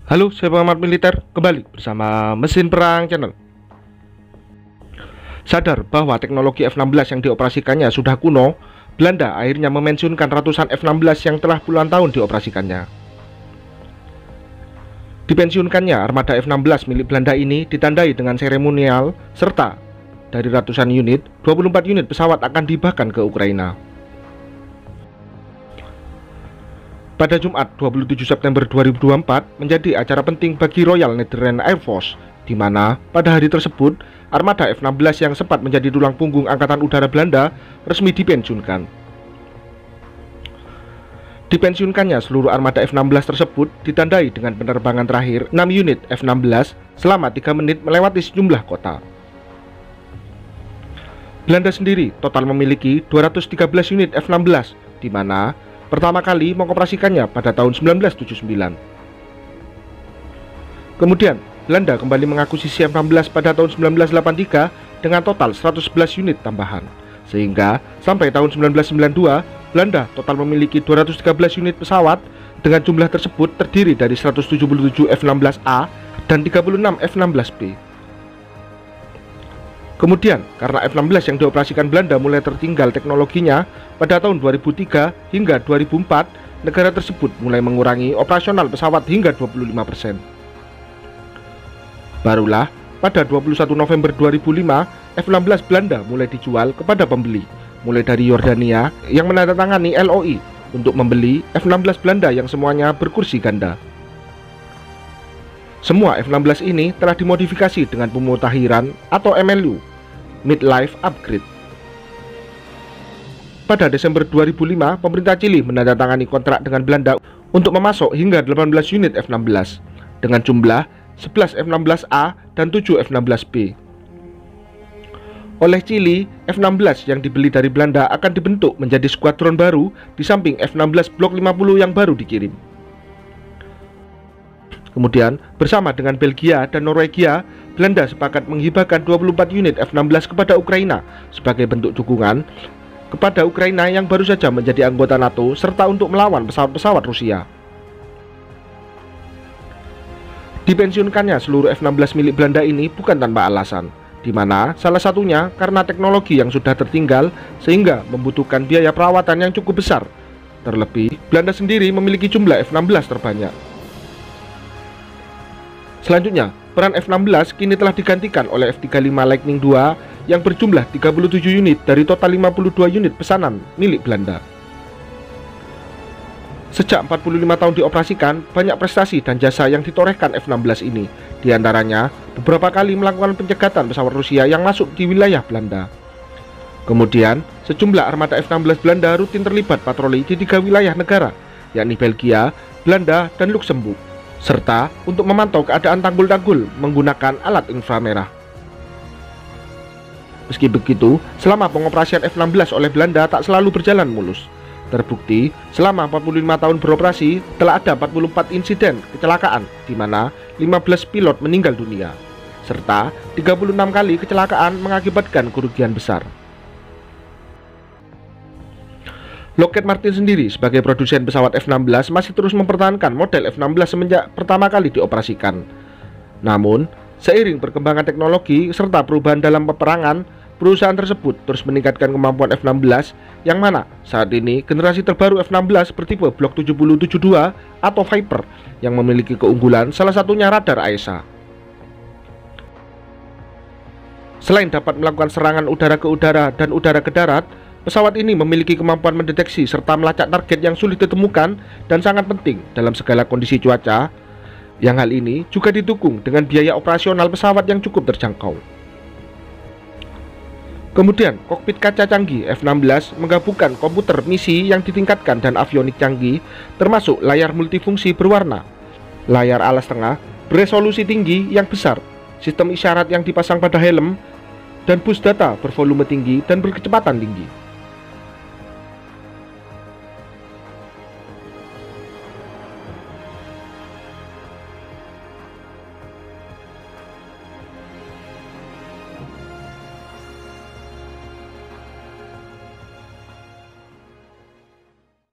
Halo, saya pengamat militer kembali bersama Mesin Perang Channel. Sadar bahwa teknologi F-16 yang dioperasikannya sudah kuno, Belanda akhirnya memensiunkan ratusan F-16 yang telah puluhan tahun dioperasikannya. Dipensiunkannya armada F-16 milik Belanda ini ditandai dengan seremonial, serta dari ratusan unit, 24 unit pesawat akan dihibahkan ke Ukraina. Pada Jumat 27 September 2024 menjadi acara penting bagi Royal Netherlands Air Force, di mana pada hari tersebut armada F-16 yang sempat menjadi tulang punggung Angkatan Udara Belanda resmi dipensiunkan. Dipensiunkannya seluruh armada F-16 tersebut ditandai dengan penerbangan terakhir 6 unit F-16 selama 3 menit melewati sejumlah kota. Belanda sendiri total memiliki 213 unit F-16, di mana pertama kali mengoperasikannya pada tahun 1979. Kemudian, Belanda kembali mengakuisisi F-16 pada tahun 1983 dengan total 111 unit tambahan. Sehingga, sampai tahun 1992, Belanda total memiliki 213 unit pesawat dengan jumlah tersebut terdiri dari 177 F-16A dan 36 F-16B. Kemudian, karena F-16 yang dioperasikan Belanda mulai tertinggal teknologinya, pada tahun 2003 hingga 2004, negara tersebut mulai mengurangi operasional pesawat hingga 25%. Barulah, pada 21 November 2005, F-16 Belanda mulai dijual kepada pembeli, mulai dari Yordania yang menandatangani LOI untuk membeli F-16 Belanda yang semuanya berkursi ganda. Semua F-16 ini telah dimodifikasi dengan pemutahiran atau MLU, Midlife Upgrade. Pada Desember 2005, pemerintah Chili menandatangani kontrak dengan Belanda untuk memasok hingga 18 unit F-16 dengan jumlah 11 F-16A dan 7 F-16B. Oleh Chili, F-16 yang dibeli dari Belanda akan dibentuk menjadi skuadron baru di samping F-16 Blok 50 yang baru dikirim. Kemudian, bersama dengan Belgia dan Norwegia, Belanda sepakat menghibahkan 24 unit F-16 kepada Ukraina sebagai bentuk dukungan kepada Ukraina yang baru saja menjadi anggota NATO serta untuk melawan pesawat-pesawat Rusia. Dipensiunkannya seluruh F-16 milik Belanda ini bukan tanpa alasan, di mana salah satunya karena teknologi yang sudah tertinggal sehingga membutuhkan biaya perawatan yang cukup besar. Terlebih, Belanda sendiri memiliki jumlah F-16 terbanyak. Selanjutnya, peran F-16 kini telah digantikan oleh F-35 Lightning II yang berjumlah 37 unit dari total 52 unit pesanan milik Belanda. Sejak 45 tahun dioperasikan, banyak prestasi dan jasa yang ditorehkan F-16 ini. Di antaranya, beberapa kali melakukan pencegatan pesawat Rusia yang masuk di wilayah Belanda. Kemudian, sejumlah armada F-16 Belanda rutin terlibat patroli di 3 wilayah negara, yakni Belgia, Belanda, dan Luksemburg, serta untuk memantau keadaan tanggul-tanggul menggunakan alat inframerah. Meski begitu, selama pengoperasian F-16 oleh Belanda tak selalu berjalan mulus. Terbukti, selama 45 tahun beroperasi, telah ada 44 insiden kecelakaan, di mana 15 pilot meninggal dunia, serta 36 kali kecelakaan mengakibatkan kerugian besar. Lockheed Martin sendiri sebagai produsen pesawat F-16 masih terus mempertahankan model F-16 semenjak pertama kali dioperasikan. Namun, seiring perkembangan teknologi serta perubahan dalam peperangan, perusahaan tersebut terus meningkatkan kemampuan F-16, yang mana saat ini generasi terbaru F-16 bertipe Block 7072 atau Viper yang memiliki keunggulan salah satunya radar AESA. Selain dapat melakukan serangan udara ke udara dan udara ke darat, pesawat ini memiliki kemampuan mendeteksi serta melacak target yang sulit ditemukan dan sangat penting dalam segala kondisi cuaca, yang hal ini juga didukung dengan biaya operasional pesawat yang cukup terjangkau. Kemudian, kokpit kaca canggih F-16 menggabungkan komputer misi yang ditingkatkan dan avionik canggih, termasuk layar multifungsi berwarna, layar alas tengah, beresolusi tinggi yang besar, sistem isyarat yang dipasang pada helm, dan bus data bervolume tinggi dan berkecepatan tinggi.